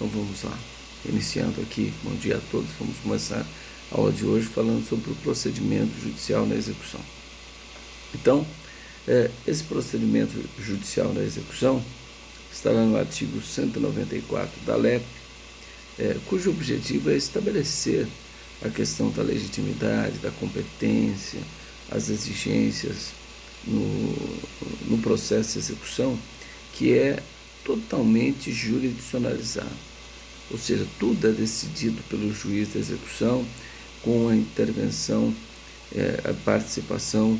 Então vamos lá, iniciando aqui, bom dia a todos. Vamos começar a aula de hoje falando sobre o procedimento judicial na execução. Então, esse procedimento judicial na execução está lá no artigo 194 da LEP, cujo objetivo é estabelecer a questão da legitimidade, da competência, as exigências no processo de execução, que é totalmente jurisdicionalizado, ou seja, tudo é decidido pelo juiz da execução com a intervenção, a participação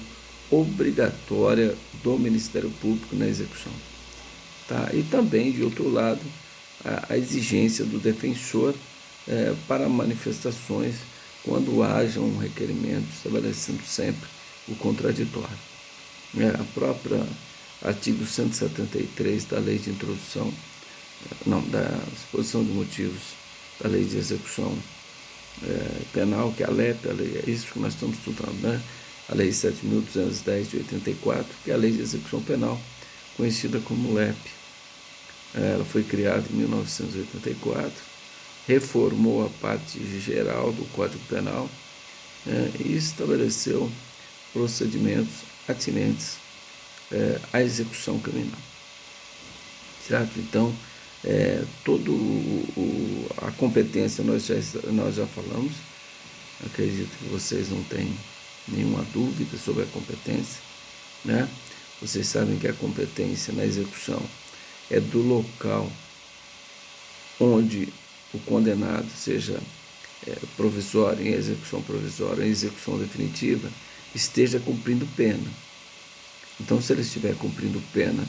obrigatória do Ministério Público na execução. Tá? E também, de outro lado, a exigência do defensor para manifestações quando haja um requerimento, estabelecendo sempre o contraditório. A própria artigo 173 da Lei de Introdução, da exposição de motivos da Lei de Execução Penal, que é a LEP, é isso que nós estamos estudando, né? A Lei 7.210 de 84, que é a Lei de Execução Penal, conhecida como LEP. Ela foi criada em 1984, reformou a parte geral do Código Penal e estabeleceu procedimentos atinentes à execução criminal. Certo? Então, a competência nós já falamos. Acredito que vocês não têm nenhuma dúvida sobre a competência, né? Vocês sabem que a competência na execução é do local onde o condenado, seja provisório, em execução provisória, em execução definitiva, esteja cumprindo pena. Então, se ele estiver cumprindo pena,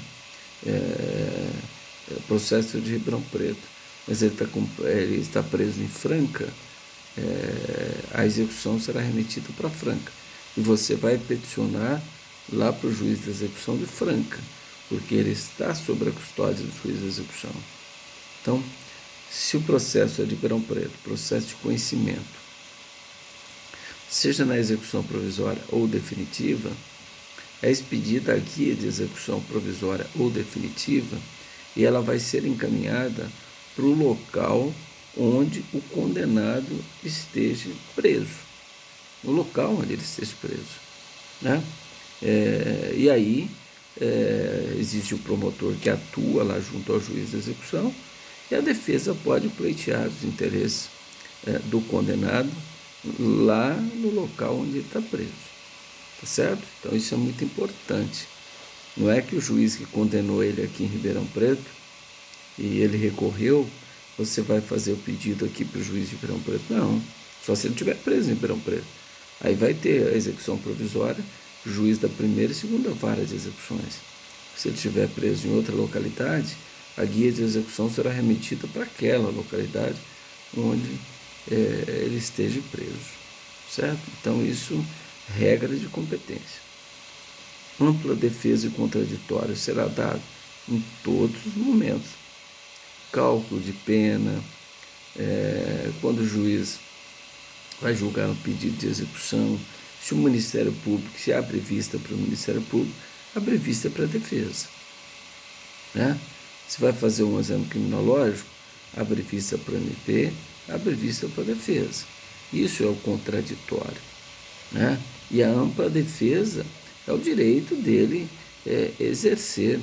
processo de Ribeirão Preto, mas ele está preso em Franca, a execução será remetida para Franca. E você vai peticionar lá para o juiz da execução de Franca, porque ele está sob a custódia do juiz da execução. Então, se o processo é de Ribeirão Preto, processo de conhecimento, seja na execução provisória ou definitiva, é expedida a guia de execução provisória ou definitiva e ela vai ser encaminhada para o local onde o condenado esteja preso, no local onde ele esteja preso, né? E aí existe o promotor que atua lá junto ao juiz da execução e a defesa pode pleitear os interesses do condenado lá no local onde ele está preso. Tá certo? Então isso é muito importante. Não é que o juiz que condenou ele aqui em Ribeirão Preto e ele recorreu, você vai fazer o pedido aqui para o juiz de Ribeirão Preto. Não, só se ele estiver preso em Ribeirão Preto. Aí vai ter a execução provisória, o juiz da primeira e segunda vara de execuções. Se ele estiver preso em outra localidade, a guia de execução será remetida para aquela localidade onde ele esteja preso. Certo? Então isso, regra de competência. Ampla defesa e contraditório será dado em todos os momentos. Cálculo de pena, quando o juiz vai julgar um pedido de execução, se o Ministério Público, se abre vista para o Ministério Público, abre vista para a defesa. Né? Se vai fazer um exame criminológico, abre vista para o MP, abre vista para a defesa. Isso é o contraditório. Né? E a ampla defesa é o direito dele exercer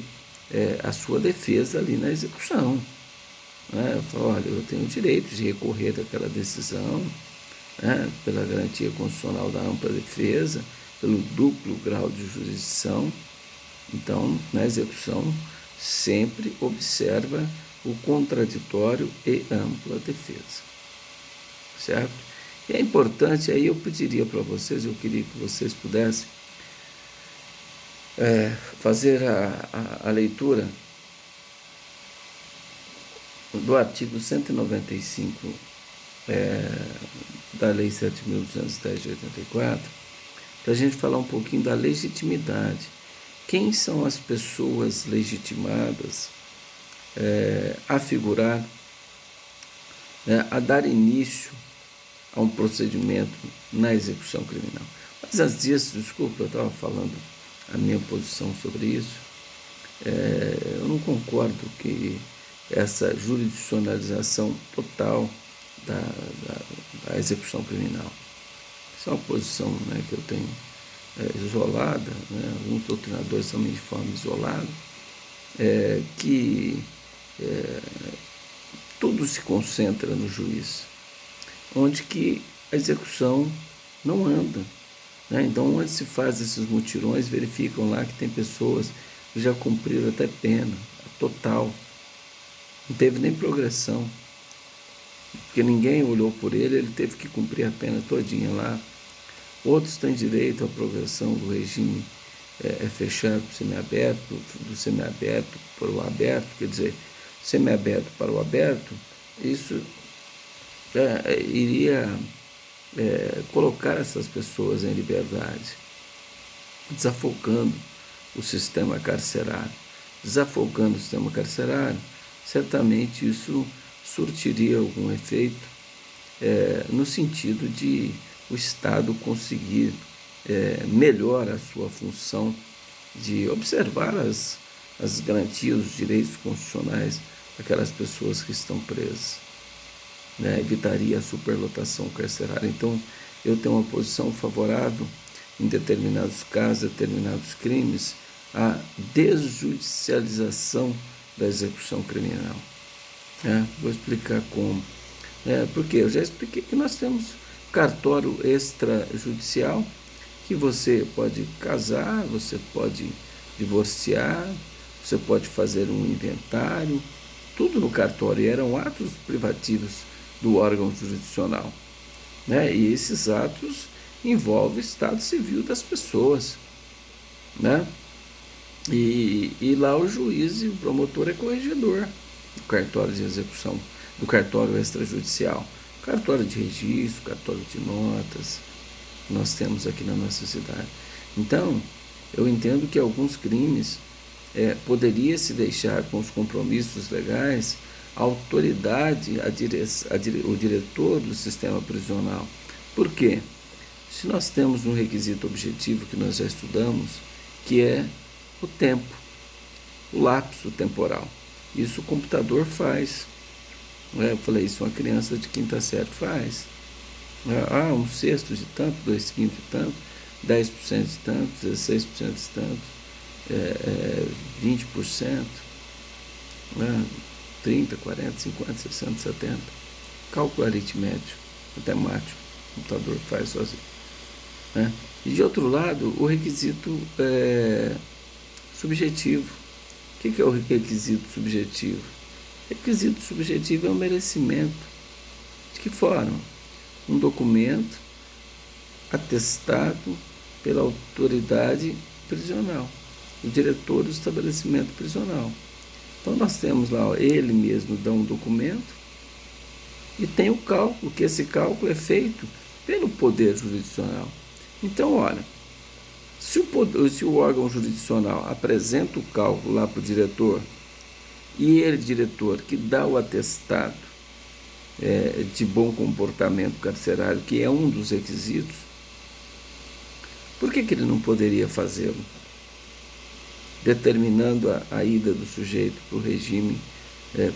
a sua defesa ali na execução. Né? Eu falo, olha, eu tenho o direito de recorrer daquela decisão, né? Pela garantia constitucional da ampla defesa, pelo duplo grau de jurisdição. Então, na execução, sempre observa o contraditório e ampla defesa. Certo? E é importante, aí eu pediria para vocês, eu queria que vocês pudessem fazer a leitura do artigo 195 da Lei 7.210 de 84, para a gente falar um pouquinho da legitimidade. Quem são as pessoas legitimadas a figurar, a dar início a um procedimento na execução criminal? Mas às vezes, desculpa, eu estava falando a minha posição sobre isso, eu não concordo que essa jurisdicionalização total da execução criminal. Essa é uma posição, né, que eu tenho isolada, né, alguns doutrinadores também de forma isolada, que tudo se concentra no juiz, onde que a execução não anda. Né? Então, onde se faz esses mutirões, verificam lá que tem pessoas que já cumpriram até pena total, não teve nem progressão, porque ninguém olhou por ele, ele teve que cumprir a pena todinha lá. Outros têm direito à progressão do regime fechado para o semiaberto, do semiaberto para o aberto, quer dizer, semiaberto para o aberto, isso iria colocar essas pessoas em liberdade, desafogando o sistema carcerário. Desafogando o sistema carcerário, certamente isso surtiria algum efeito no sentido de o Estado conseguir melhor a sua função de observar as garantias, os direitos constitucionais daquelas pessoas que estão presas. Né? Evitaria a superlotação carcerária. Então, eu tenho uma posição favorável em determinados casos, determinados crimes, a desjudicialização da execução criminal. Vou explicar como. Porque eu já expliquei que nós temos cartório extrajudicial, que você pode casar, você pode divorciar, você pode fazer um inventário, tudo no cartório. Eram atos privativos do órgão jurisdicional. Né? E esses atos envolvem o estado civil das pessoas. Né? E lá o juiz e o promotor é corregedor do cartório de execução, do cartório extrajudicial, cartório de registro, cartório de notas, que nós temos aqui na nossa cidade. Então, eu entendo que alguns crimes poderia se deixar com os compromissos legais a autoridade, o diretor do sistema prisional. Por quê? Se nós temos um requisito objetivo que nós já estudamos, que é o tempo, o lapso temporal. Isso o computador faz. Eu falei, isso uma criança de quinta série faz. Um sexto de tanto, 2/5 de tanto, 10% de tanto, 16% de tanto, 20%, 30, 40, 50, 60, 70. Cálculo aritmético, matemático, o computador faz sozinho. Né? E de outro lado, o requisito subjetivo. O que é o requisito subjetivo? O requisito subjetivo é o merecimento. De que forma? Um documento atestado pela autoridade prisional, o diretor do estabelecimento prisional. Então nós temos lá, ele mesmo dá um documento e tem o cálculo, que esse cálculo é feito pelo poder jurisdicional. Então, olha, se o órgão jurisdicional apresenta o cálculo lá para o diretor, e ele, diretor, que dá o atestado de bom comportamento carcerário, que é um dos requisitos, por que ele não poderia fazê-lo? Determinando a ida do sujeito para o regime,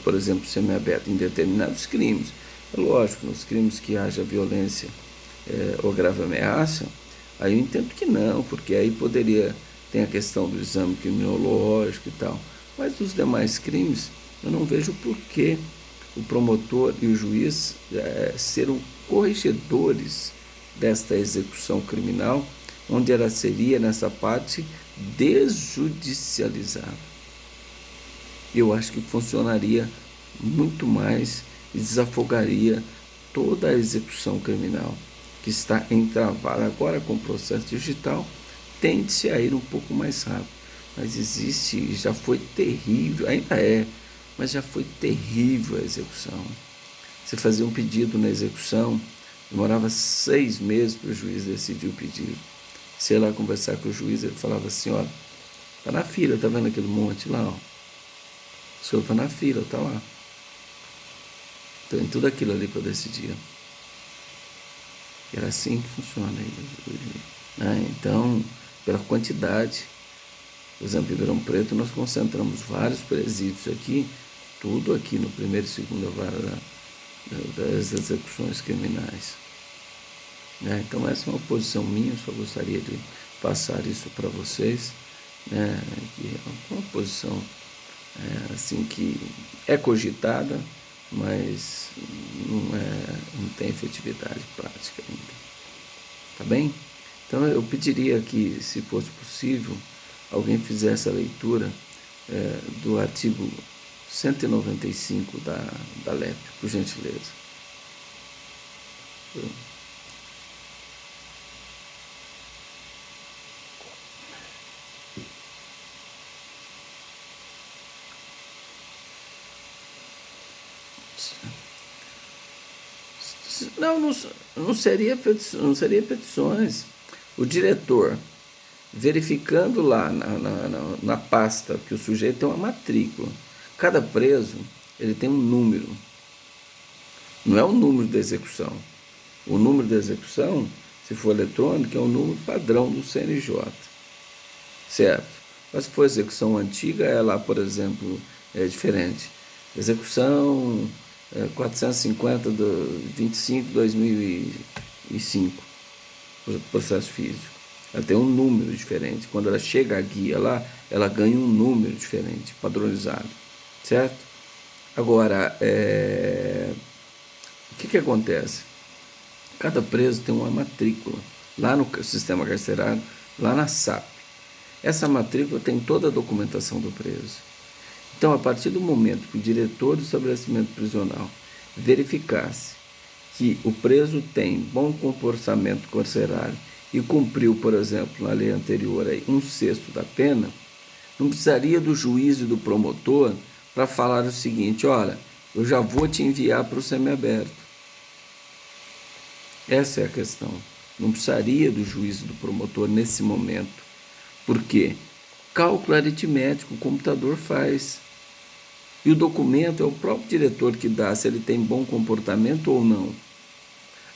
por exemplo, semiaberto, em determinados crimes. É lógico, nos crimes que haja violência ou grave ameaça, aí eu entendo que não, porque aí tem a questão do exame criminológico e tal. Mas nos demais crimes, eu não vejo por que o promotor e o juiz serão corregedores desta execução criminal, onde ela seria, nessa parte, desjudicializada. Eu acho que funcionaria muito mais e desafogaria toda a execução criminal que está entravada. Agora, com o processo digital, tende-se a ir um pouco mais rápido. Mas existe, já foi terrível, ainda mas já foi terrível a execução. Você fazia um pedido na execução, demorava 6 meses para o juiz decidir o pedido. Você ia lá conversar com o juiz, ele falava assim, olha, está na fila, está vendo aquele monte lá? Ó. O senhor está na fila, está lá. Tem tudo aquilo ali para decidir. Era assim que funciona. Né? Então, pela quantidade, por exemplo, em Ribeirão Preto, nós concentramos vários presídios aqui tudo aqui no primeiro e segunda vara das execuções criminais. Então essa é uma posição minha, eu só gostaria de passar isso para vocês, que é uma posição assim que é cogitada, mas não tem efetividade prática ainda. Tá bem? Então eu pediria que, se fosse possível, alguém fizesse a leitura do artigo 195 da LEP, por gentileza. Não seria petições. O diretor, verificando lá na pasta que o sujeito tem uma matrícula, cada preso ele tem um número, não é o número da execução. O número da execução, se for eletrônico, é o número padrão do CNJ, certo? Mas se for execução antiga, é lá, por exemplo, é diferente. Execução 450 de 25 de 2005, processo físico. Ela tem um número diferente. Quando ela chega à guia lá, ela ganha um número diferente, padronizado, certo? Agora, o que acontece? Cada preso tem uma matrícula lá no sistema carcerário, lá na SAP. Essa matrícula tem toda a documentação do preso. Então, a partir do momento que o diretor do estabelecimento prisional verificasse que o preso tem bom comportamento carcerário e cumpriu, por exemplo, na lei anterior, aí, 1/6 da pena, não precisaria do juiz e do promotor para falar o seguinte: olha, eu já vou te enviar para o semiaberto. Essa é a questão. Não precisaria do juiz e do promotor nesse momento. Por quê? Cálculo aritmético o computador faz. E o documento é o próprio diretor que dá se ele tem bom comportamento ou não.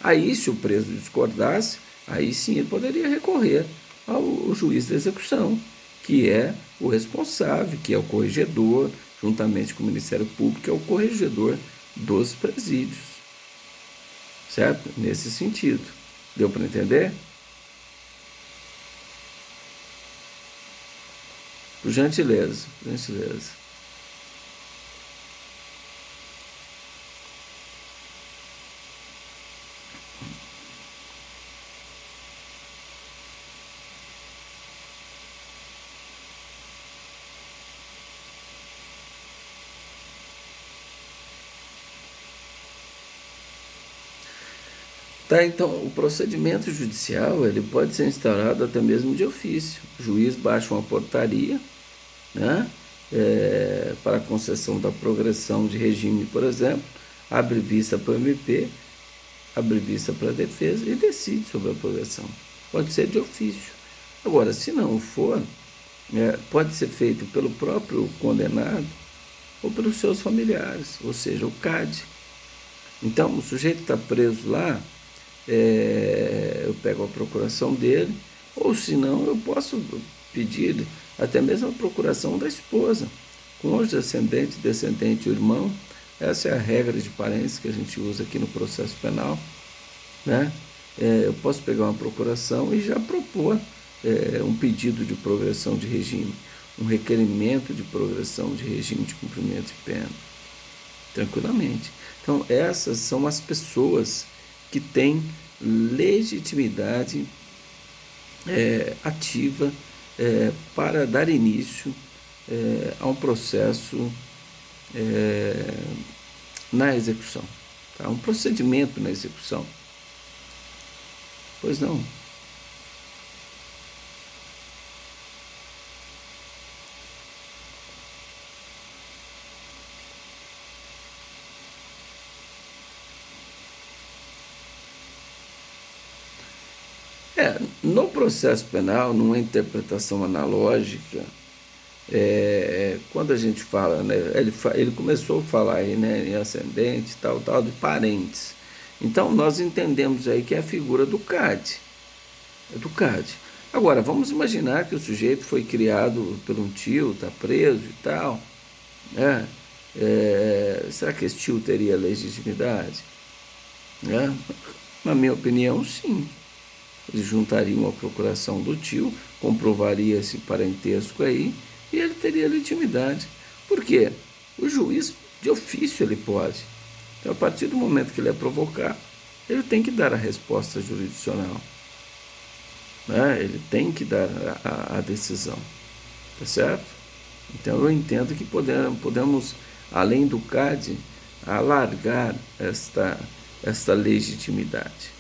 Aí, se o preso discordasse, aí sim ele poderia recorrer ao juiz da execução, que é o responsável, que é o corregedor, juntamente com o Ministério Público, é o corregedor dos presídios. Certo? Nesse sentido. Deu para entender? Por gentileza, por gentileza. Tá, então, o procedimento judicial ele pode ser instaurado até mesmo de ofício. O juiz baixa uma portaria, né, para a concessão da progressão de regime, por exemplo, abre vista para o MP, abre vista para a defesa e decide sobre a progressão. Pode ser de ofício. Agora, se não for, pode ser feito pelo próprio condenado ou pelos seus familiares, ou seja, o CAD. Então, o sujeito está preso lá, eu pego a procuração dele, ou se não, eu posso pedir até mesmo a procuração da esposa, cônjuge, ascendente, descendente, o irmão. Essa é a regra de parentes que a gente usa aqui no processo penal, né? Eu posso pegar uma procuração e já propor um pedido de progressão de regime, um requerimento de progressão de regime de cumprimento de pena, tranquilamente. Então, essas são as pessoas que têm legitimidade ativa para dar início a um processo na execução, tá? Um procedimento na execução. Pois não. No processo penal, numa interpretação analógica, quando a gente fala, né, ele começou a falar aí, né, em ascendente, tal, de parentes. Então, nós entendemos aí que é a figura do CAD. Do CAD. Agora, vamos imaginar que o sujeito foi criado por um tio, está preso e tal, né? será que esse tio teria legitimidade? Né? Na minha opinião, sim. Eles juntariam a procuração do tio, comprovaria esse parentesco aí, e ele teria legitimidade. Por quê? O juiz, de ofício, ele pode. Então, a partir do momento que ele é provocado, ele tem que dar a resposta jurisdicional. Né? Ele tem que dar a decisão. Tá certo? Então, eu entendo que podemos além do CAD, alargar esta legitimidade.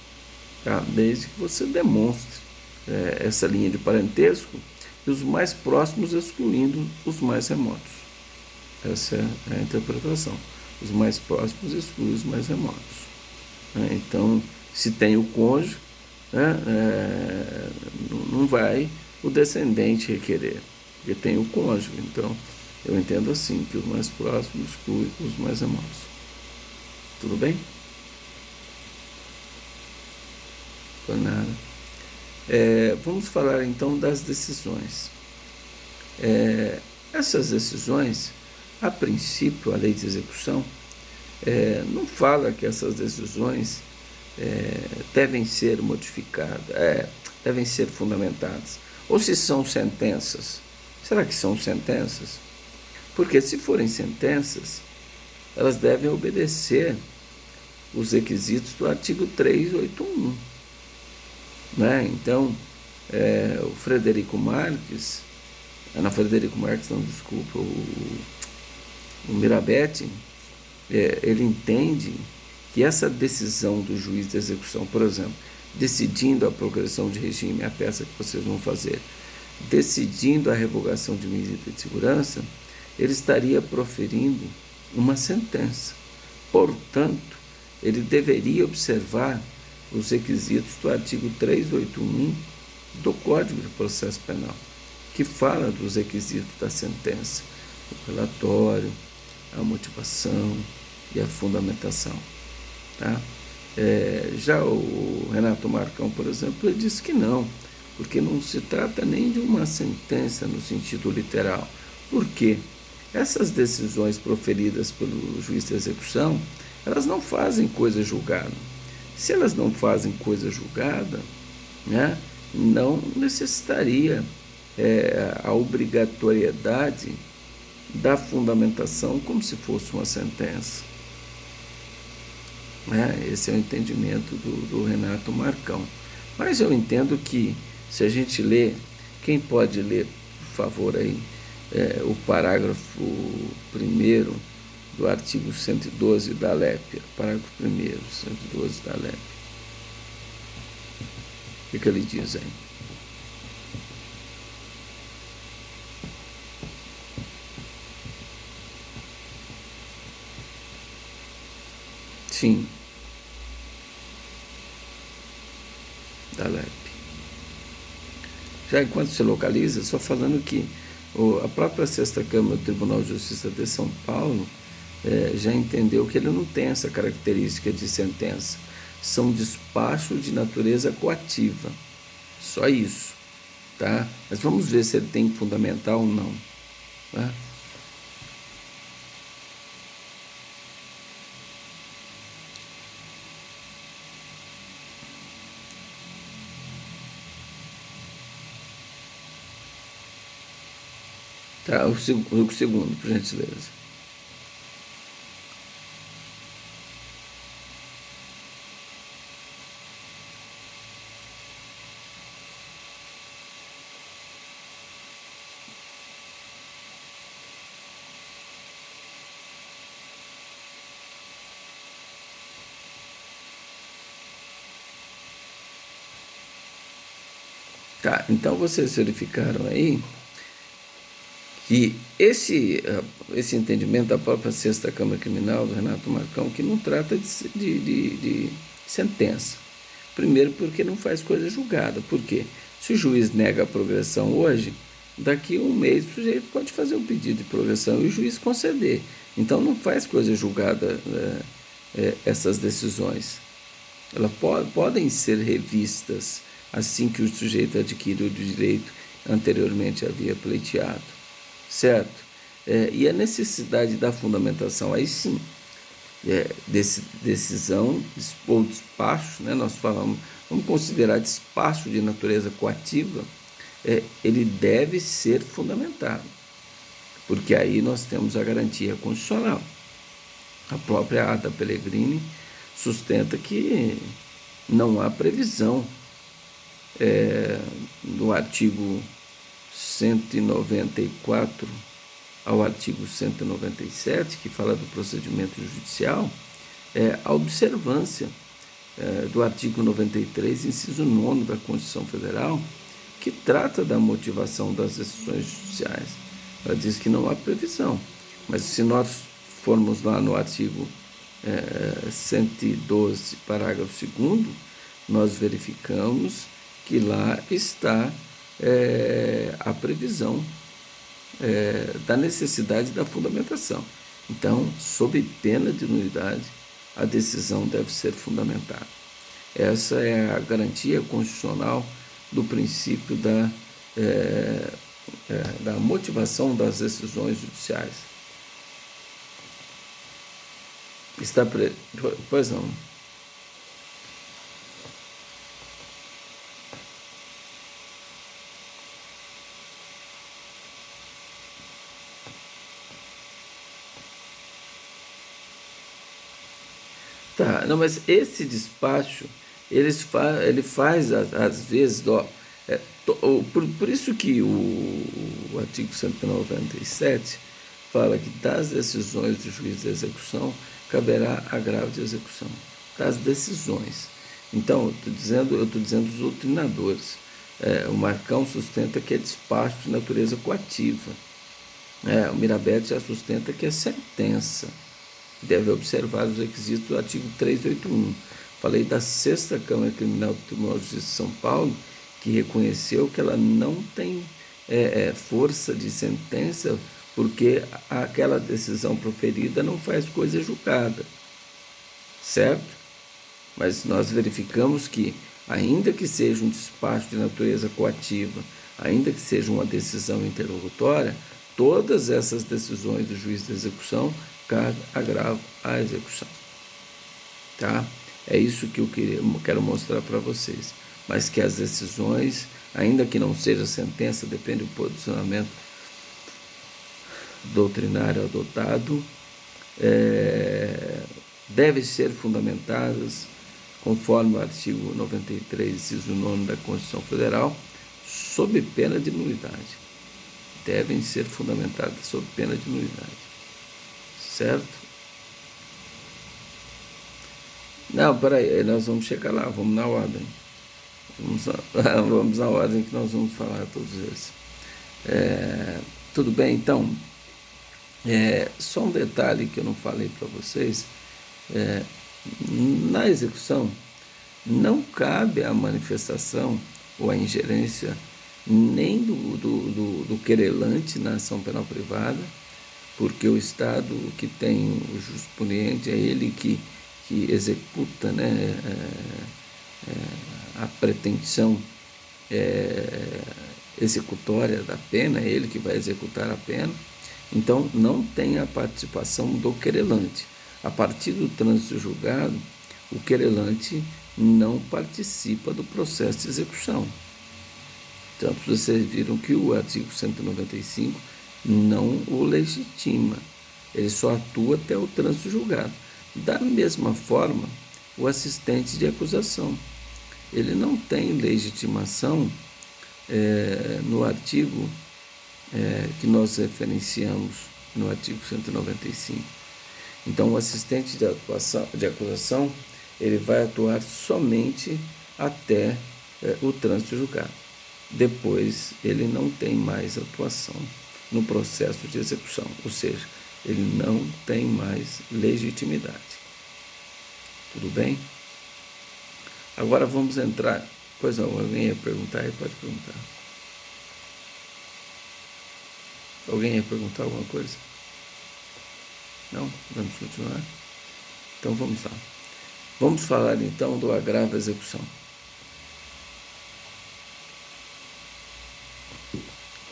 Tá? Desde que você demonstre essa linha de parentesco e os mais próximos excluindo os mais remotos. Essa é a interpretação. Os mais próximos excluem os mais remotos. Então, se tem o cônjuge, não vai o descendente requerer, porque tem o cônjuge. Então, eu entendo assim, que os mais próximos excluem os mais remotos. Tudo bem? Por nada. Vamos falar então das decisões. Essas decisões, a princípio, a lei de execução não fala que essas decisões devem ser modificadas, devem ser fundamentadas. Ou se são sentenças. Será que são sentenças? Porque se forem sentenças, elas devem obedecer os requisitos do artigo 381. Né? Então, o Frederico Marques, o Mirabete, ele entende que essa decisão do juiz de execução, por exemplo, decidindo a progressão de regime, a peça que vocês vão fazer, decidindo a revogação de medida de segurança, ele estaria proferindo uma sentença. Portanto, ele deveria observar os requisitos do artigo 381 do Código de Processo Penal, que fala dos requisitos da sentença, o relatório, a motivação e a fundamentação. Tá? Já o Renato Marcão, por exemplo, ele disse que não, porque não se trata nem de uma sentença no sentido literal. Por quê? Essas decisões proferidas pelo juiz de execução, elas não fazem coisa julgada. Se elas não fazem coisa julgada, né, não necessitaria a obrigatoriedade da fundamentação como se fosse uma sentença. Esse é o entendimento do Renato Marcão. Mas eu entendo que, se a gente ler, quem pode ler, por favor, aí, o parágrafo 1º do artigo 112 da LEP, parágrafo 1º, 112 da LEP. O que ele diz aí? Sim. Da LEP. Já enquanto se localiza, só falando que a própria 6ª Câmara do Tribunal de Justiça de São Paulo já entendeu que ele não tem essa característica de sentença. São despachos de natureza coativa. Só isso. Tá? Mas vamos ver se ele tem fundamental ou não. Tá? Tá, o segundo, por gentileza. Tá, então vocês verificaram aí que esse entendimento da própria 6ª Câmara Criminal, do Renato Marcão, que não trata de sentença. Primeiro, porque não faz coisa julgada. Por quê? Se o juiz nega a progressão hoje, daqui a um mês o sujeito pode fazer um pedido de progressão e o juiz conceder. Então, não faz coisa julgada essas decisões. Elas podem ser revistas assim que o sujeito adquire o direito anteriormente havia pleiteado. Certo? E a necessidade da fundamentação, aí sim, decisão ou despacho, né? Nós falamos, vamos considerar despacho de natureza coativa, ele deve ser fundamentado, porque aí nós temos a garantia constitucional. A própria Ada Pellegrini sustenta que não há previsão no artigo 194 ao artigo 197, que fala do procedimento judicial, a observância do artigo 93, inciso 9 da Constituição Federal, que trata da motivação das decisões judiciais. Ela diz que não há previsão, mas se nós formos lá no artigo 112, parágrafo 2º, nós verificamos que lá está a previsão da necessidade da fundamentação. Então, sob pena de nulidade, a decisão deve ser fundamentada. Essa é a garantia constitucional do princípio da motivação das decisões judiciais. Pois não. Tá, não, mas esse despacho, ele faz, às vezes, por isso que o artigo 197 fala que das decisões do juiz de execução caberá agravo de execução. Das decisões. Então, eu estou dizendo os doutrinadores. O Marcão sustenta que é despacho de natureza coativa. O Mirabete já sustenta que é sentença. Deve observar os requisitos do artigo 381. Falei da 6ª Câmara Criminal do Tribunal de Justiça de São Paulo, que reconheceu que ela não tem força de sentença, porque aquela decisão proferida não faz coisa julgada, certo? Mas nós verificamos que, ainda que seja um despacho de natureza coativa, ainda que seja uma decisão interlocutória, todas essas decisões do juiz de execução cabe agravo à execução. Tá? É isso que eu quero mostrar para vocês. Mas que as decisões, ainda que não seja sentença, depende do posicionamento doutrinário adotado, devem ser fundamentadas conforme o artigo 93, inciso 9 da Constituição Federal, sob pena de nulidade. Devem ser fundamentadas sob pena de nulidade. Certo? Não, peraí, nós vamos chegar lá, vamos na ordem. Vamos na ordem que nós vamos falar todos eles. Tudo bem, então? Só um detalhe que eu não falei para vocês. Na execução, não cabe a manifestação ou a ingerência nem do querelante na ação penal privada, porque o Estado que tem o jurisprudente é ele que executa, né, a pretensão executória da pena, é ele que vai executar a pena. Então, não tem a participação do querelante. A partir do trânsito julgado, o querelante não participa do processo de execução. Tanto vocês viram que o artigo 195 não o legitima, ele só atua até o trânsito julgado. Da mesma forma, o assistente de acusação, ele não tem legitimação no artigo que nós referenciamos no artigo 195. Então, o assistente de acusação, ele vai atuar somente até o trânsito julgado. Depois, ele não tem mais atuação no processo de execução, ou seja, ele não tem mais legitimidade. Tudo bem? Agora vamos entrar. Pois não, alguém ia perguntar aí? Pode perguntar. Alguém ia perguntar alguma coisa? Não? Vamos continuar? Então vamos lá. Vamos falar então do agravo à execução.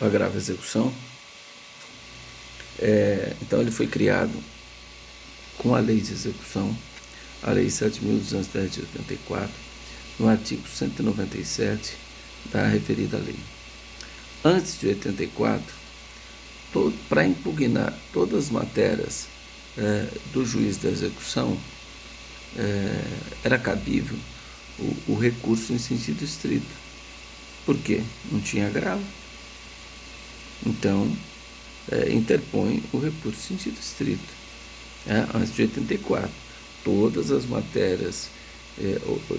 O agravo à execução Então ele foi criado com a lei de execução, a lei 7.210 de 84, no artigo 197 da referida lei. Antes de 84, para impugnar todas as matérias do juiz da execução, era cabível o recurso em sentido estrito. Por quê? Não tinha agravo. Então, interpõe o recurso em sentido estrito. Antes de 84, todas as matérias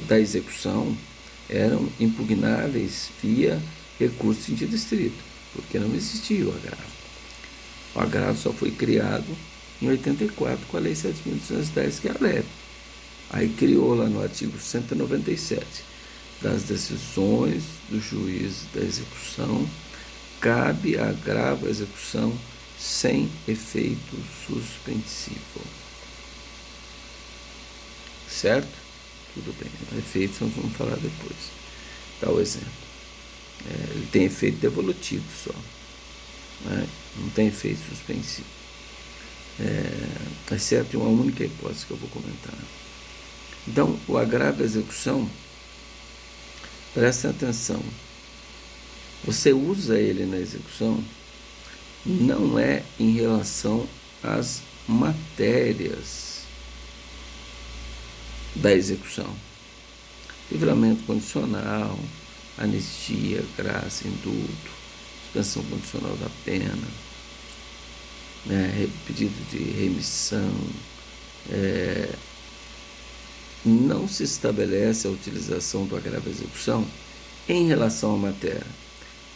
da execução eram impugnáveis via recurso em sentido estrito, porque não existia o agravo. O agravo só foi criado em 84 com a Lei 7.210, que é a LEP. Aí criou lá no artigo 197 das decisões do juiz da execução, cabe agravo à execução sem efeito suspensivo. Certo? Tudo bem. Efeitos nós vamos falar depois. Dá o exemplo. Ele tem efeito devolutivo só. Não tem efeito suspensivo. Exceto em uma única hipótese que eu vou comentar. Então, o agravo à execução, presta atenção, você usa ele na execução, não é em relação às matérias da execução. Livramento condicional, anistia, graça, indulto, suspensão condicional da pena, pedido de remissão, não se estabelece a utilização do agravo à execução em relação à matéria,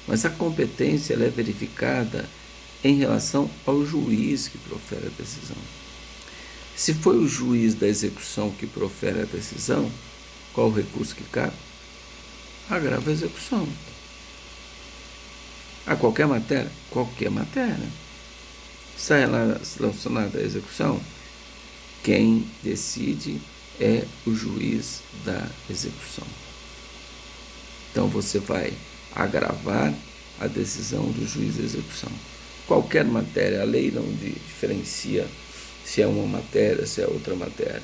mas a competência ela é verificada em relação ao juiz que profere a decisão. Se foi o juiz da execução que profere a decisão, qual o recurso que cabe? Agravo à execução. A qualquer matéria? Qualquer matéria. Está relacionada à execução? Quem decide é o juiz da execução. Então você vai agravar a decisão do juiz da execução. Qualquer matéria, a lei não diferencia se é uma matéria, se é outra matéria.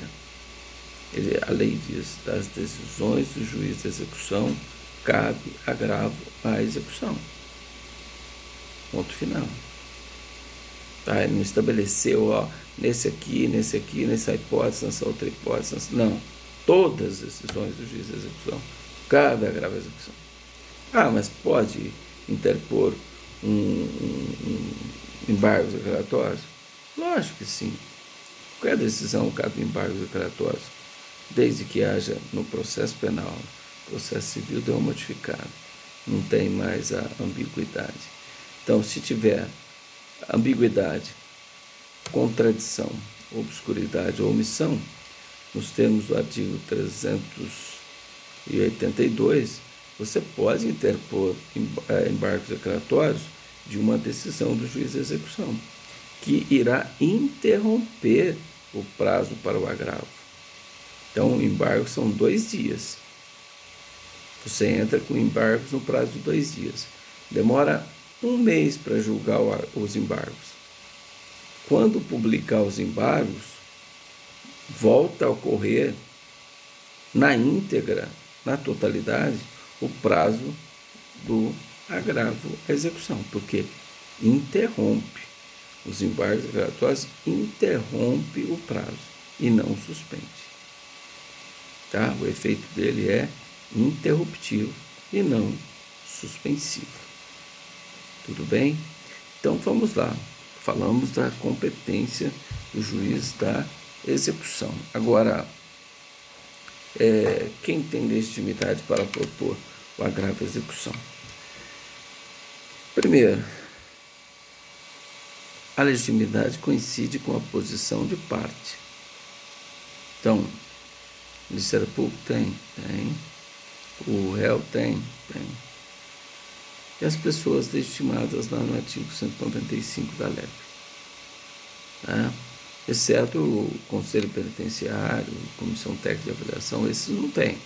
A lei diz, das decisões do juiz da execução, cabe agravo à execução. Ponto final. Tá? Ele não estabeleceu, nessa hipótese, nessa outra hipótese, não. Todas as decisões do juiz da execução, cabe agravo à execução. Mas pode interpor embargos declaratórios? Lógico que sim. Qualquer decisão cabe embargos declaratórios, desde que haja no processo penal, processo civil deu modificado, não tem mais a ambiguidade. Então, se tiver ambiguidade, contradição, obscuridade ou omissão, nos termos do artigo 382, você pode interpor embargos declaratórios de uma decisão do juiz de execução, que irá interromper o prazo para o agravo. Então, o embargo são 2 dias. Você entra com embargos no prazo de 2 dias. Demora 1 mês para julgar os embargos. Quando publicar os embargos, volta a ocorrer na íntegra, na totalidade, o prazo do agravo à execução, porque interrompe. Os embargos declaratórios interrompe o prazo e não suspende. Tá? O efeito dele é interruptivo e não suspensivo. Tudo bem? Então vamos lá. Falamos da competência do juiz da execução. Agora, quem tem legitimidade para propor o agravo à execução? Primeiro, a legitimidade coincide com a posição de parte. Então, o Ministério Público tem. O réu tem. E as pessoas legitimadas lá no artigo 195 da LEP. Tá? Exceto o Conselho Penitenciário, Comissão Técnica de Avaliação, esses não tem.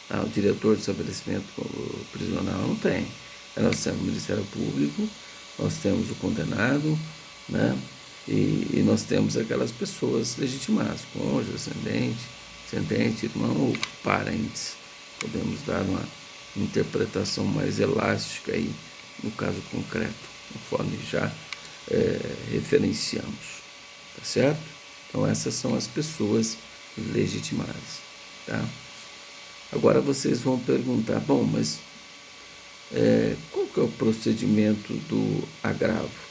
Tá? O diretor de estabelecimento prisional não tem. Nós temos o Ministério Público, nós temos o condenado, né? E nós temos aquelas pessoas legitimadas, cônjuge, descendente, irmão ou parentes. Podemos dar uma interpretação mais elástica aí, no caso concreto, conforme já referenciamos, tá certo? Então essas são as pessoas legitimadas, tá? Agora vocês vão perguntar, bom, mas qual que é o procedimento do agravo?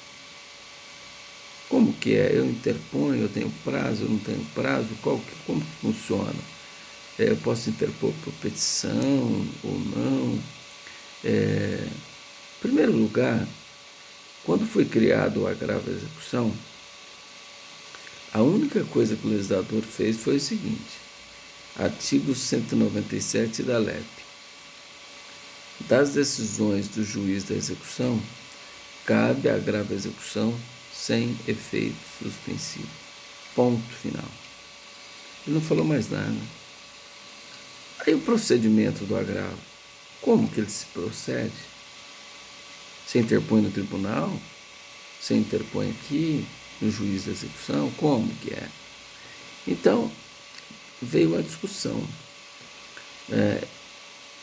Como que é? Eu interponho, eu tenho prazo, eu não tenho prazo? Como que funciona? Eu posso interpor por petição ou não? Em primeiro lugar, quando foi criado o agravo à execução, a única coisa que o legislador fez foi o seguinte: artigo 197 da LEP. Das decisões do juiz da execução, cabe a agravo à execução sem efeito suspensivo. Ponto final. Ele não falou mais nada. Aí o procedimento do agravo, como que ele se procede? Você interpõe no tribunal? Você interpõe aqui no juiz da execução? Como que é? Então, veio a discussão.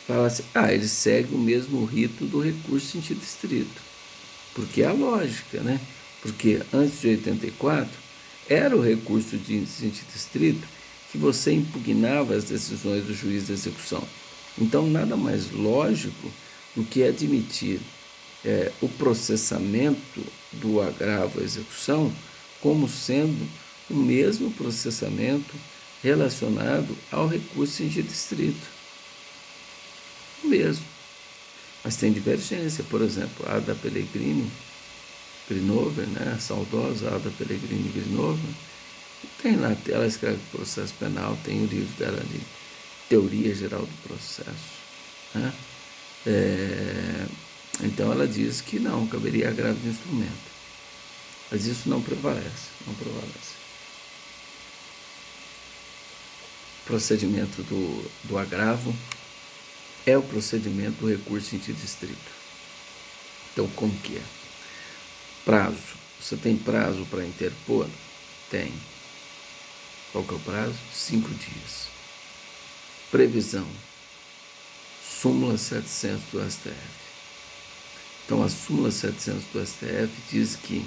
Fala assim, ele segue o mesmo rito do recurso em sentido estrito. Porque é a lógica, né? Porque antes de 84, era o recurso de sentido estrito que você impugnava as decisões do juiz da execução. Então, nada mais lógico do que admitir o processamento do agravo à execução como sendo o mesmo processamento relacionado ao recurso em sentido estrito. O mesmo. Mas tem divergência, por exemplo, a Ada Pellegrini Grinover, né, a saudosa Ada Pellegrini Grinover, tem lá, ela escreve processo penal, tem o livro dela de Teoria Geral do Processo, né? Então ela diz que não, caberia agravo de instrumento, mas isso não prevalece. O procedimento do agravo é o procedimento do recurso em sentido estrito. Então, como que é? Prazo. Você tem prazo para interpor? Tem. Qual que é o prazo? 5 dias. Previsão. Súmula 700 do STF. Então, a súmula 700 do STF diz que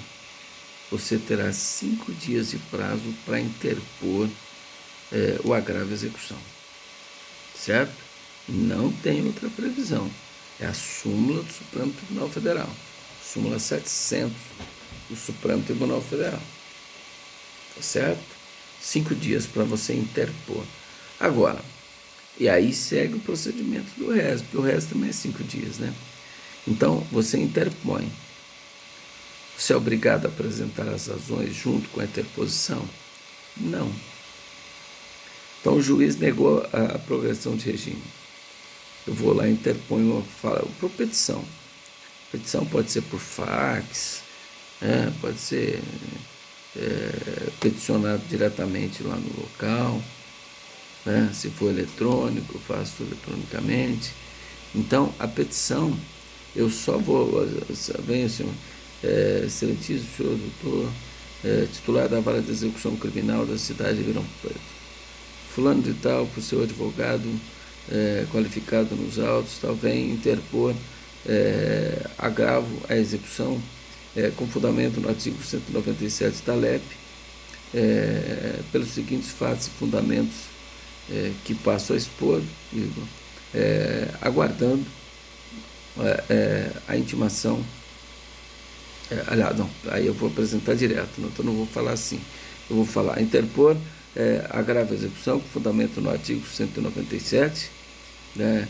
você terá 5 dias de prazo para interpor o agravo à execução. Certo? Não tem outra previsão. É a súmula do Supremo Tribunal Federal. Súmula 700 do Supremo Tribunal Federal. Tá certo? 5 dias para você interpor. Agora, e aí segue o procedimento do resto, porque o resto também é 5 dias, né? Então, você interpõe. Você é obrigado a apresentar as razões junto com a interposição? Não. Então, o juiz negou a progressão de regime. Eu vou lá e interponho por petição. Petição pode ser por fax, pode ser peticionado diretamente lá no local, né? Se for eletrônico, eu faço eletronicamente. Então, a petição, eu só vou, vem assim, excelentíssimo senhor doutor, titular da Vara de Execução Criminal da cidade de Ribeirão Preto, fulano de tal, por seu advogado qualificado nos autos, tal, vem interpor agravo à execução com fundamento no artigo 197 da LEP, pelos seguintes fatos e fundamentos que passo a expor, aguardando a intimação. Aliás, não, aí eu vou apresentar direto, então não vou falar assim. Eu vou falar interpor agravo à execução com fundamento no artigo 197, né,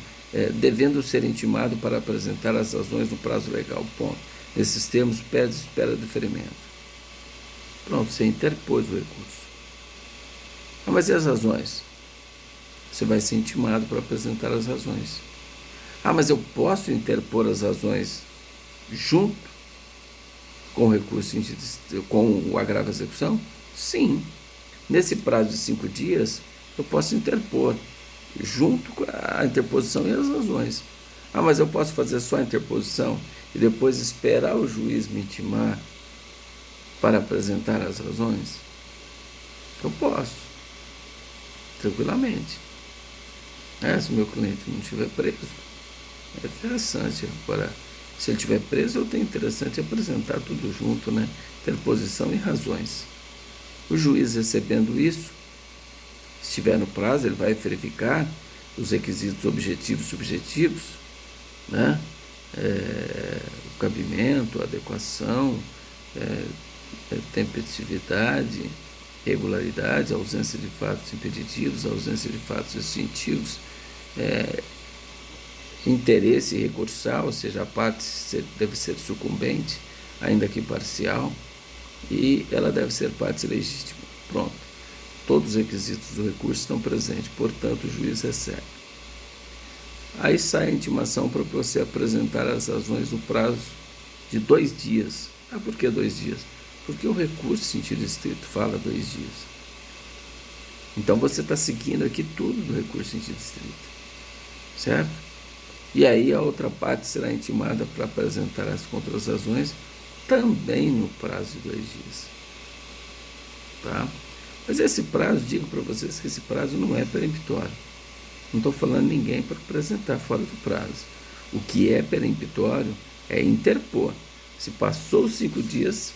devendo ser intimado para apresentar as razões no prazo legal. Ponto. Nesses termos, pede espera deferimento. Pronto, você interpôs o recurso. Mas e as razões? Você vai ser intimado para apresentar as razões. Mas eu posso interpor as razões junto com o recurso, com o agravo à execução? Sim. Nesse prazo de 5 dias, eu posso interpor junto com a interposição e as razões. Mas eu posso fazer só a interposição e depois esperar o juiz me intimar para apresentar as razões? Eu posso, tranquilamente. Se o meu cliente não estiver preso, é interessante. Agora, se ele estiver preso, é interessante apresentar tudo junto, né? Interposição e razões. O juiz, recebendo isso, se estiver no prazo, ele vai verificar os requisitos objetivos e subjetivos, né? O cabimento, a adequação, tempestividade, regularidade, ausência de fatos impeditivos, ausência de fatos extintivos, interesse recursal, ou seja, a parte deve ser sucumbente, ainda que parcial, e ela deve ser parte legítima. Pronto. Todos os requisitos do recurso estão presentes, portanto, o juiz recebe. Aí sai a intimação para você apresentar as razões no prazo de 2 dias. Por que 2 dias? Porque o recurso em sentido estrito fala 2 dias. Então você está seguindo aqui tudo do recurso em sentido estrito, certo? E aí a outra parte será intimada para apresentar as contrarrazões também no prazo de 2 dias. Tá? Mas esse prazo, digo para vocês que esse prazo não é peremptório. Não estou falando ninguém para apresentar fora do prazo. O que é peremptório é interpor. Se passou os 5 dias,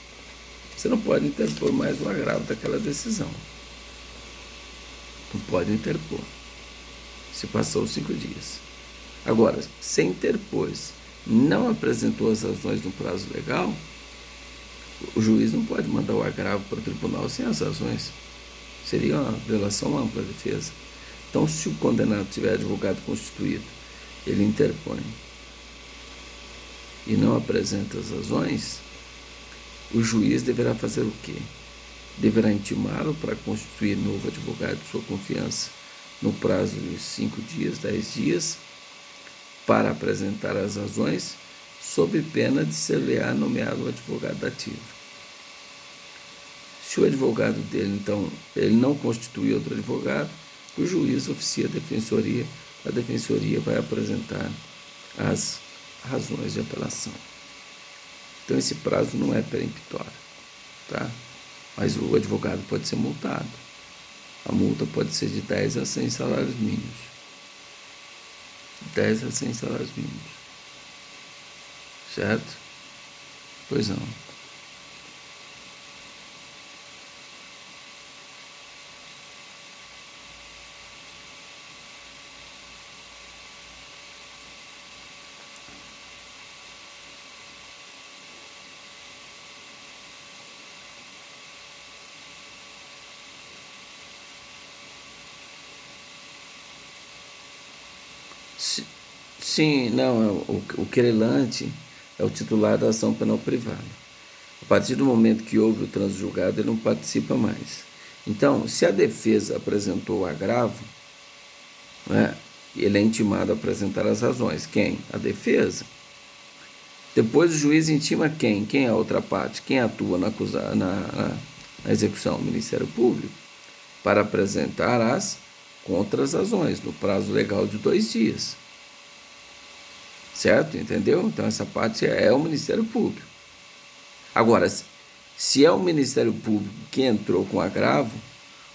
você não pode interpor mais o agravo daquela decisão. Não pode interpor. Se passou os 5 dias. Agora, se interpôs, não apresentou as razões no prazo legal, o juiz não pode mandar o agravo para o tribunal sem as razões. Seria uma violação ampla da defesa. Então, se o condenado tiver advogado constituído, ele interpõe e não apresenta as razões, o juiz deverá fazer o quê? Deverá intimá-lo para constituir novo advogado de sua confiança no prazo de 5 dias, 10 dias, para apresentar as razões, sob pena de ser-lhe-á nomeado o advogado dativo. Se o advogado dele, então, ele não constitui outro advogado, o juiz oficia a defensoria vai apresentar as razões de apelação. Então, esse prazo não é peremptório, tá? Mas o advogado pode ser multado. A multa pode ser de 10 a 100 salários mínimos. 10 a 100 salários mínimos. Certo? Pois não. Sim, não, o querelante é o titular da ação penal privada. A partir do momento que houve o trânsito julgado, ele não participa mais. Então, se a defesa apresentou o agravo, né, ele é intimado a apresentar as razões. Quem? A defesa. Depois o juiz intima quem? Quem é a outra parte? Quem atua na execução? O Ministério Público, para apresentar as contrarrazões no prazo legal de 2 dias. Certo? Entendeu? Então essa parte é o Ministério Público. Agora, se é o Ministério Público que entrou com agravo,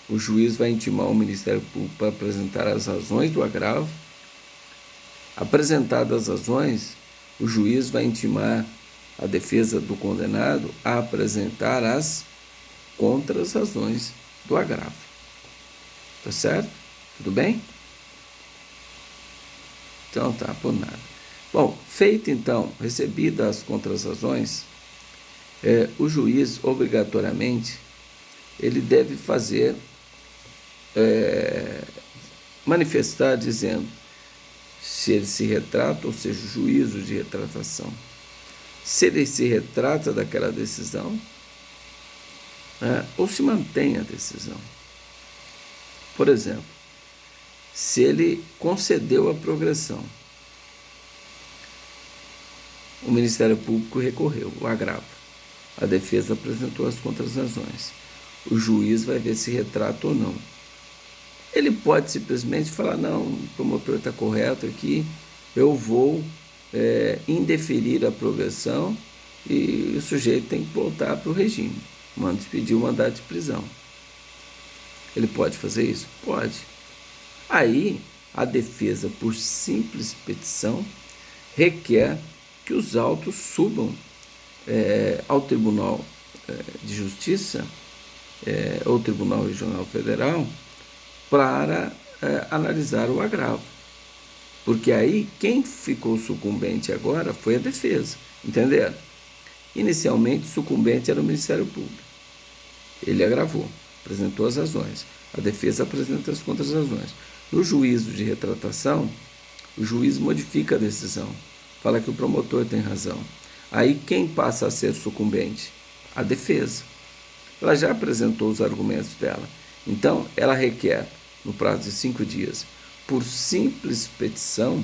o juiz vai intimar o Ministério Público para apresentar as razões do agravo. Apresentadas as razões, o juiz vai intimar a defesa do condenado a apresentar as contrarrazões do agravo. Tá certo? Tudo bem? Então tá, por nada. Bom, feito então, recebidas as contrarrazões, o juiz, obrigatoriamente, ele deve fazer, manifestar dizendo se ele se retrata, ou seja, o juízo de retratação, se ele se retrata daquela decisão, ou se mantém a decisão. Por exemplo, se ele concedeu a progressão, o Ministério Público recorreu, o agravo. A defesa apresentou as contrarrazões. O juiz vai ver se retrata ou não. Ele pode simplesmente falar, não, o promotor está correto aqui, eu vou indeferir a progressão e o sujeito tem que voltar para o regime. manda expedir o mandado de prisão. Ele pode fazer isso? Pode. Aí, a defesa, por simples petição, requer que os autos subam ao Tribunal de Justiça, ou Tribunal Regional Federal, para analisar o agravo. Porque aí, quem ficou sucumbente agora foi a defesa, entenderam? Inicialmente, o sucumbente era o Ministério Público. Ele agravou, apresentou as razões. A defesa apresenta as contrarrazões. No juízo de retratação, o juiz modifica a decisão, fala que o promotor tem razão. Aí quem passa a ser sucumbente? A defesa. Ela já apresentou os argumentos dela. Então, ela requer, no prazo de 5 dias, por simples petição,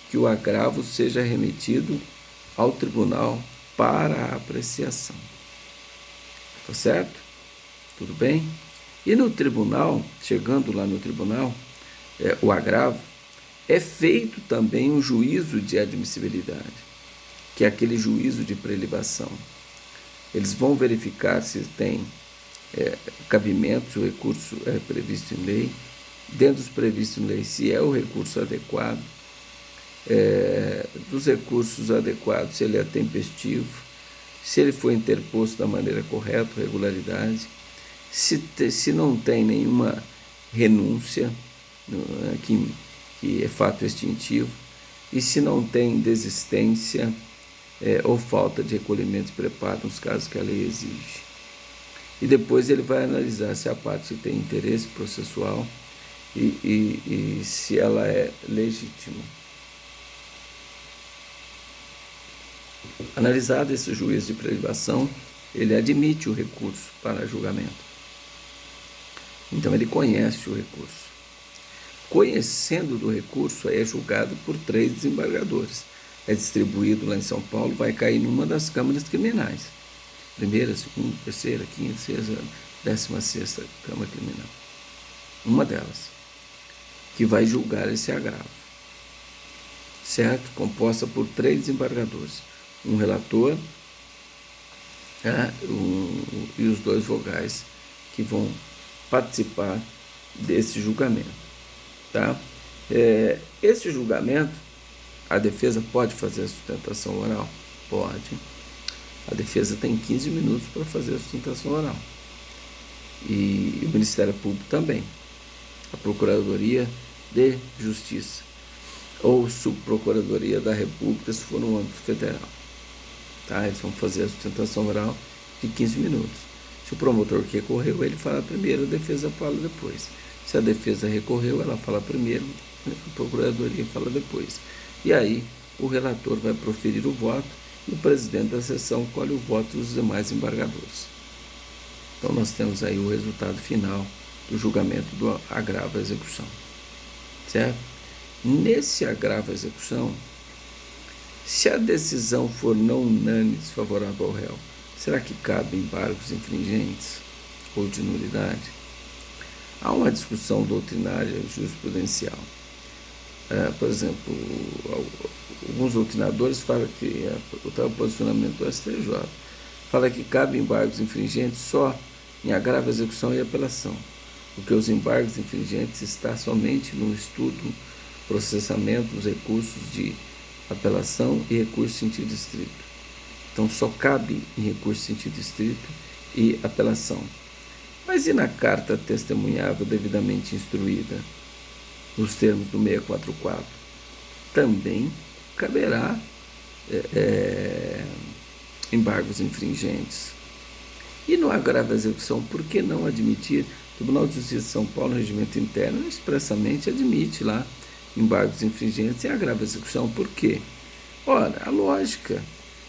que o agravo seja remetido ao tribunal para apreciação. Tá certo? Tudo bem? E no tribunal, chegando lá no tribunal, o agravo, é feito também um juízo de admissibilidade, que é aquele juízo de prelibação. Eles vão verificar se tem cabimento, se o recurso é previsto em lei, dentro dos previstos em lei, se é o recurso adequado, dos recursos adequados, se ele é tempestivo, se ele foi interposto da maneira correta, regularidade, se não tem nenhuma renúncia, que é fato extintivo, e se não tem desistência ou falta de recolhimento de preparo nos casos que a lei exige. E depois ele vai analisar se a parte tem interesse processual e se ela é legítima. Analisado esse juízo de prelibação, ele admite o recurso para julgamento. Então ele conhece o recurso. Conhecendo do recurso, aí é julgado por 3 desembargadores. É distribuído lá em São Paulo, vai cair numa das câmaras criminais. Primeira, segunda, terceira, quinta, sexta, 16ª Câmara Criminal. Uma delas, que vai julgar esse agravo. Certo? Composta por 3 desembargadores. Um relator e os 2 vogais que vão participar desse julgamento. Tá? Esse julgamento, a defesa pode fazer a sustentação oral? Pode. A defesa tem 15 minutos para fazer a sustentação oral. E o Ministério Público também. A Procuradoria de Justiça ou Subprocuradoria da República, se for no âmbito federal. Tá? Eles vão fazer a sustentação oral de 15 minutos. Se o promotor que recorreu, ele fala primeiro, a defesa fala depois. Se a defesa recorreu, ela fala primeiro, a Procuradoria fala depois. E aí, o relator vai proferir o voto e o presidente da sessão colhe o voto dos demais embargadores. Então, nós temos aí o resultado final do julgamento do agravo à execução. Certo? Nesse agravo à execução, se a decisão for não unânime desfavorável ao réu, será que cabe embargos infringentes ou de nulidade? Há uma discussão doutrinária jurisprudencial. Por exemplo, alguns doutrinadores falam que o posicionamento do STJ fala que cabe embargos infringentes só em agravo à execução e apelação, porque os embargos infringentes estão somente no estudo, processamento dos recursos de apelação e recurso em sentido estrito. Então, só cabe em recurso em sentido estrito e apelação. Mas e na carta testemunhável devidamente instruída, nos termos do 644? Também caberá embargos infringentes. E no agravo à execução, por que não admitir? O Tribunal de Justiça de São Paulo, no regimento interno, expressamente admite lá embargos infringentes e agravo à execução. Por quê? Ora, a lógica,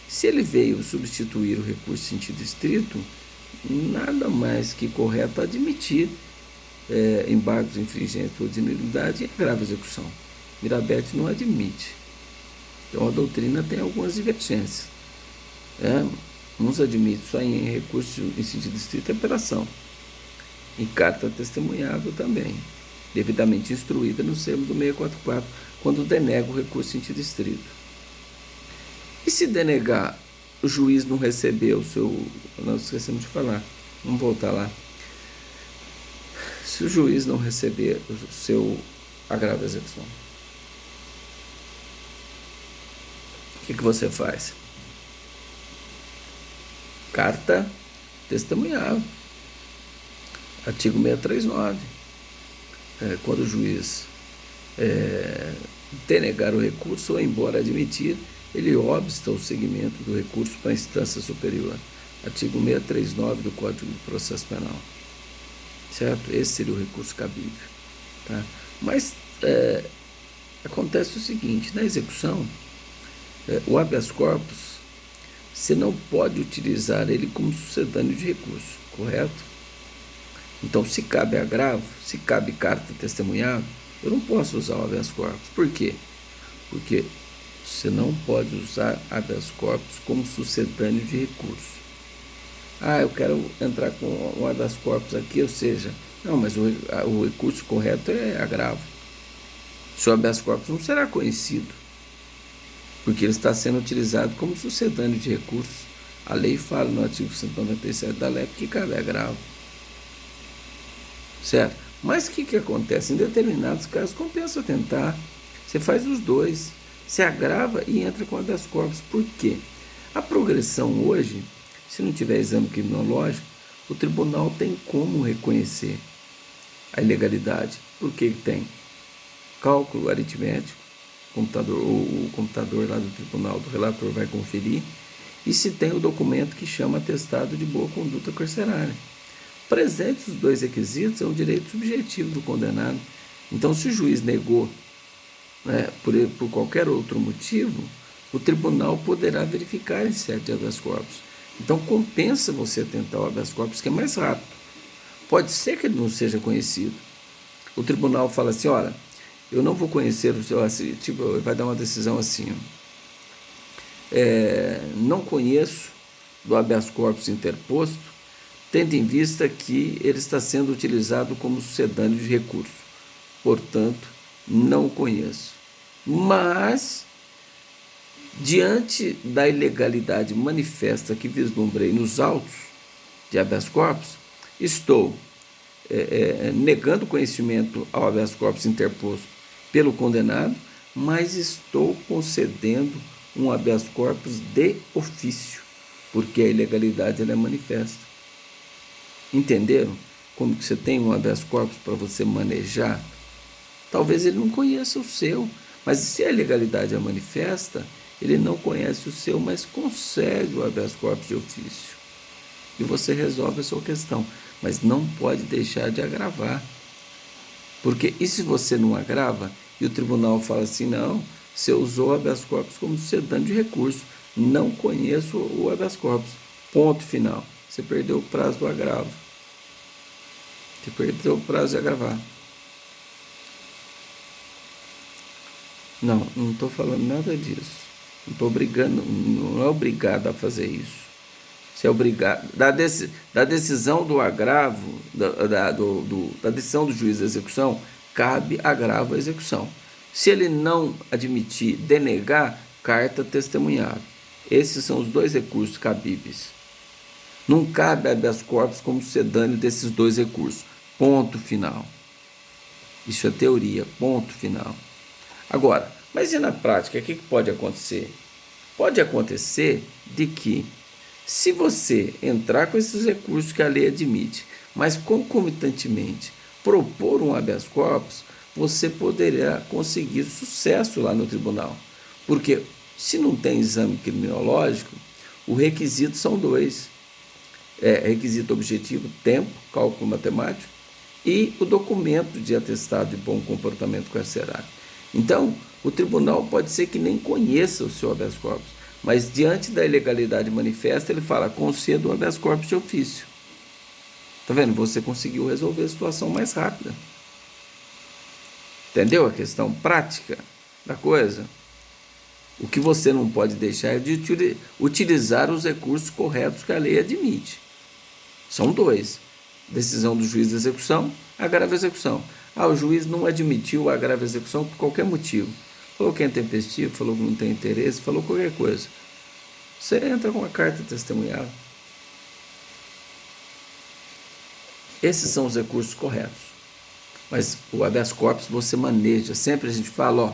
se ele veio substituir o recurso em sentido estrito, nada mais que correto admitir embargos infringentes ou de nulidade e agravo à execução. Mirabete não admite. Então a doutrina tem algumas divergências. Uns admitem só em recurso em sentido estrito e apelação. E carta testemunhável também, devidamente instruída nos termos do 644, quando denega o recurso em sentido estrito. E se denegar, o juiz não recebeu o seu... Nós esquecemos de falar. Vamos voltar lá. Se o juiz não receber o seu agravo à execução, o que você faz? Carta testemunhal. Artigo 639. Quando o juiz denegar o recurso ou, embora admitir, ele obsta o seguimento do recurso para a instância superior. Artigo 639 do Código de Processo Penal. Certo? Esse seria o recurso cabível. Tá? Mas acontece o seguinte, na execução, o habeas corpus, você não pode utilizar ele como sucedâneo de recurso, correto? Então, se cabe agravo, se cabe carta testemunhal, eu não posso usar o habeas corpus. Por quê? Porque você não pode usar habeas corpus como sucedâneo de recurso. Eu quero entrar com o habeas corpus aqui, ou seja, não, mas o recurso correto é agravo. Seu habeas corpus não será conhecido, porque ele está sendo utilizado como sucedâneo de recurso. A lei fala no artigo 197 da LEP que cabe agravo. Certo? Mas o que acontece? Em determinados casos compensa tentar. Você faz os dois. Você agrava e entra com habeas corpus. Por quê? A progressão hoje, se não tiver exame criminológico, o tribunal tem como reconhecer a ilegalidade. Por que tem? Cálculo aritmético, o computador lá do tribunal, do relator, vai conferir. E se tem o documento que chama atestado de boa conduta carcerária. Presentes os dois requisitos, é um direito subjetivo do condenado. Então, se o juiz negou, por qualquer outro motivo, o tribunal poderá verificar em sede de habeas corpus. Então, compensa você tentar o habeas corpus, que é mais rápido. Pode ser que ele não seja conhecido. O tribunal fala assim, olha, eu não vou conhecer o seu... Tipo, vai dar uma decisão assim, não conheço do habeas corpus interposto, tendo em vista que ele está sendo utilizado como sucedâneo de recurso. Portanto, não o conheço. Mas, diante da ilegalidade manifesta que vislumbrei nos autos de habeas corpus, estou negando conhecimento ao habeas corpus interposto pelo condenado, mas estou concedendo um habeas corpus de ofício, porque a ilegalidade ela é manifesta. Entenderam como que você tem um habeas corpus para você manejar? Talvez ele não conheça o seu, mas se a ilegalidade é manifesta, ele não conhece o seu, mas consegue o habeas corpus de ofício. E você resolve a sua questão, mas não pode deixar de agravar. Porque e se você não agrava e o tribunal fala assim, não, você usou o habeas corpus como sucedâneo de recurso, não conheço o habeas corpus, ponto final. Você perdeu o prazo do agravo. Você perdeu o prazo de agravar. Não estou falando nada disso. Não estou obrigando, não é obrigado a fazer isso. Você é obrigado. Da decisão do agravo, da decisão do juiz da execução, cabe agravo à execução. Se ele não admitir, denegar, carta testemunhada. Esses são os dois recursos cabíveis. Não cabe habeas corpus como sucedâneo desses dois recursos. Ponto final. Isso é teoria. Ponto final. Agora, mas e na prática, o que pode acontecer? Pode acontecer de que, se você entrar com esses recursos que a lei admite, mas concomitantemente propor um habeas corpus, você poderá conseguir sucesso lá no tribunal. Porque se não tem exame criminológico, o requisito são dois. Requisito objetivo, tempo, cálculo matemático, e o documento de atestado de bom comportamento carcerário. Então, o tribunal pode ser que nem conheça o seu habeas corpus, mas diante da ilegalidade manifesta, ele fala, conceda o habeas corpus de ofício. Tá vendo? Você conseguiu resolver a situação mais rápida. Entendeu a questão prática da coisa? O que você não pode deixar é de utilizar os recursos corretos que a lei admite. São dois. Decisão do juiz de execução, agravo à execução. O juiz não admitiu a agravo à execução por qualquer motivo. Falou que é intempestivo, falou que não tem interesse, falou qualquer coisa. Você entra com a carta testemunhal. Esses são os recursos corretos. Mas o habeas corpus você maneja. Sempre a gente fala, ó,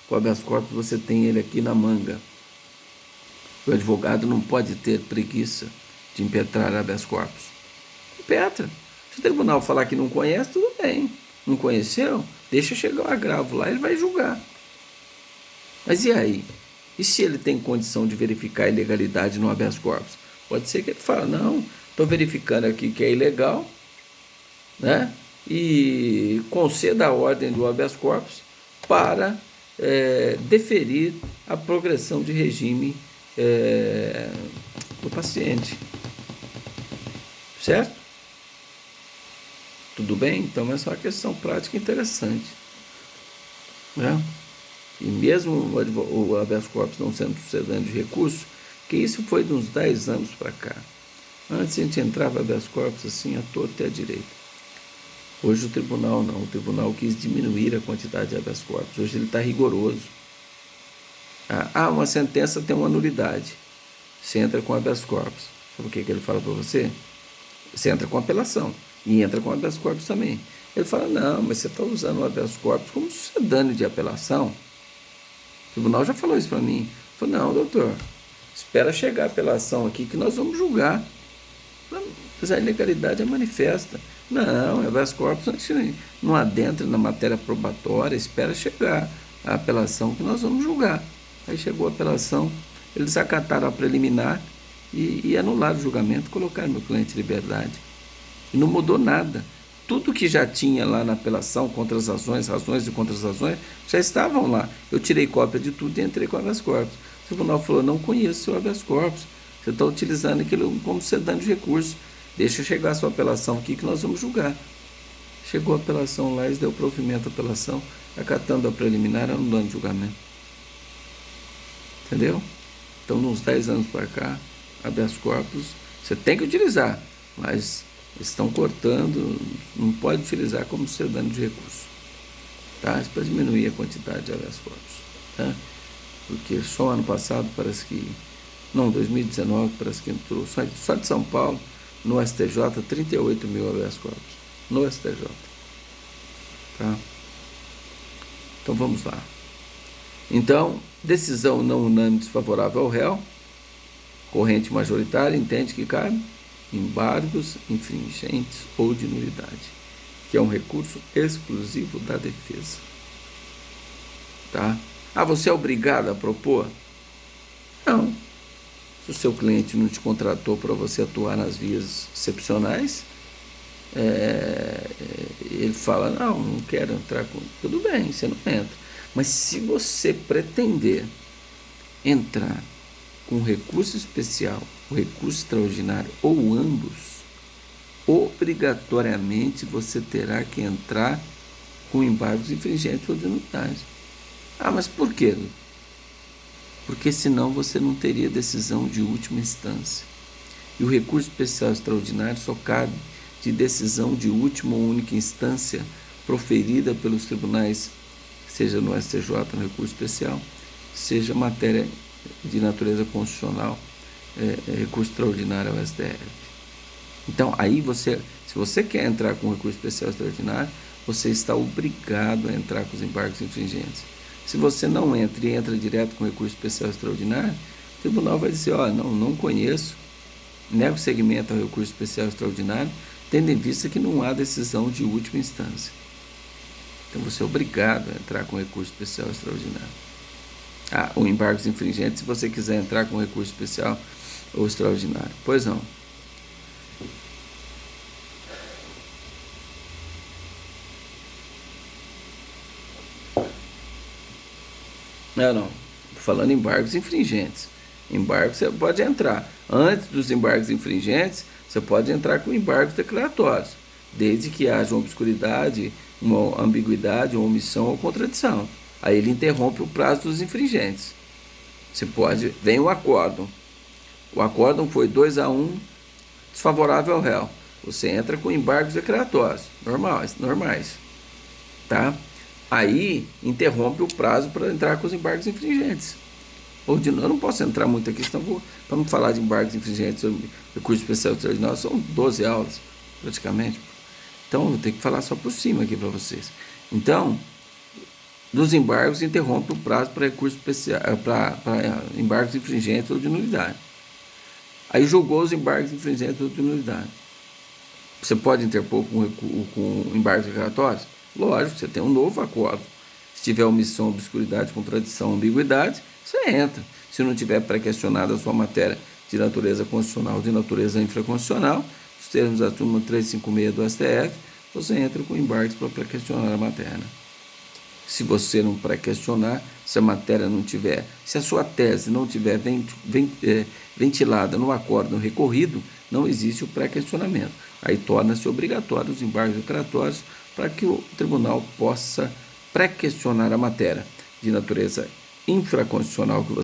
o habeas corpus você tem ele aqui na manga. O advogado não pode ter preguiça de impetrar habeas corpus. Impetra. Se o tribunal falar que não conhece, tudo bem. Não conheceu? Deixa chegar o agravo lá, ele vai julgar. Mas e aí? E se ele tem condição de verificar a ilegalidade no habeas corpus? Pode ser que ele fale, não, estou verificando aqui que é ilegal, né? E conceda a ordem do habeas corpus para deferir a progressão de regime do paciente. Certo? Tudo bem? Então, essa é uma questão prática interessante. Né? E mesmo o habeas corpus não sendo sucedâneo de recurso, que isso foi de uns 10 anos para cá. Antes a gente entrava habeas corpus assim, à torta e à direita. Hoje o tribunal não, o tribunal quis diminuir a quantidade de habeas corpus, hoje ele está rigoroso. Uma sentença tem uma nulidade, você entra com habeas corpus. Sabe o que ele fala para você? Você entra com apelação e entra com habeas corpus também. Ele fala, não, mas você está usando o habeas corpus como sucedâneo de apelação. O tribunal já falou isso para mim. Eu falei, não, doutor, espera chegar a apelação aqui que nós vamos julgar. Mas a ilegalidade é manifesta. Não, o habeas corpus não adentra na matéria probatória, espera chegar a apelação que nós vamos julgar. Aí chegou a apelação, eles acataram a preliminar e anularam o julgamento, colocaram meu cliente em liberdade. E não mudou nada. Tudo que já tinha lá na apelação, contra as razões e contra as razões, já estavam lá. Eu tirei cópia de tudo e entrei com o habeas corpus. O tribunal falou, não conheço o habeas corpus. Você está utilizando aquilo como sucedâneo de recurso. Deixa chegar a sua apelação aqui que nós vamos julgar. Chegou a apelação lá, eles deu provimento à apelação, acatando a preliminar, anulando o julgamento. Entendeu? Então, nos 10 anos para cá, habeas corpus, você tem que utilizar, mas estão cortando, não pode utilizar como sucedâneo de recurso. Tá? Isso para diminuir a quantidade de habeas corpus. Tá? Porque só ano passado parece que... Não, 2019 parece que entrou, só de São Paulo, no STJ, 38 mil habeas corpus. No STJ. Tá? Então vamos lá. Então, decisão não unânime desfavorável ao réu, corrente majoritária entende que cabe embargos infringentes ou de nulidade, que é um recurso exclusivo da defesa. Tá? Você é obrigado a propor? Não. Se o seu cliente não te contratou para você atuar nas vias excepcionais, ele fala, não quero entrar com... Tudo bem, você não entra. Mas se você pretender entrar com recurso especial, o recurso extraordinário ou ambos, obrigatoriamente você terá que entrar com embargos infringentes ou de nulidade. Mas por quê? Porque senão você não teria decisão de última instância. E o recurso especial extraordinário só cabe de decisão de última ou única instância proferida pelos tribunais, seja no STJ, no recurso especial, seja matéria de natureza constitucional, recurso extraordinário ao STF. Então, aí se você quer entrar com recurso especial extraordinário, você está obrigado a entrar com os embargos infringentes. Se você não entra e entra direto com recurso especial extraordinário, o tribunal vai dizer, não conheço, nego segmento ao recurso especial extraordinário, tendo em vista que não há decisão de última instância. Então você é obrigado a entrar com recurso especial extraordinário. O embargos infringentes, se você quiser entrar com recurso especial ou extraordinário. Pois não. Não. Estou falando em embargos infringentes. Embargos você pode entrar. Antes dos embargos infringentes, você pode entrar com embargos declaratórios, desde que haja uma obscuridade, uma ambiguidade, uma omissão ou contradição. Aí ele interrompe o prazo dos infringentes. Vem o acórdão. O acórdão foi 2-1, desfavorável ao réu. Você entra com embargos declaratórios, normais. Tá? Aí interrompe o prazo para entrar com os embargos infringentes. Eu não posso entrar muito aqui, senão para não falar de embargos infringentes, recurso especial extraordinário, são 12 aulas, praticamente. Então, eu vou ter que falar só por cima aqui para vocês. Então, dos embargos, interrompe o prazo para recurso especial, para embargos infringentes ou de nulidade. Aí julgou os embargos infringentes ou de nulidade. Você pode interpor com embargos declaratórios? Lógico, você tem um novo acordo. Se tiver omissão, obscuridade, contradição, ambiguidade, você entra. Se não tiver pré-questionada a sua matéria de natureza constitucional ou de natureza infraconstitucional, os termos da turma 356 do STF, você entra com embargos para pré-questionar a matéria. Se você não pré-questionar, se a matéria não tiver, se a sua tese não tiver ventilada no acordo recorrido, não existe o pré-questionamento. Aí torna-se obrigatório os embargos declaratórios para que o tribunal possa pré-questionar a matéria de natureza infraconstitucional que você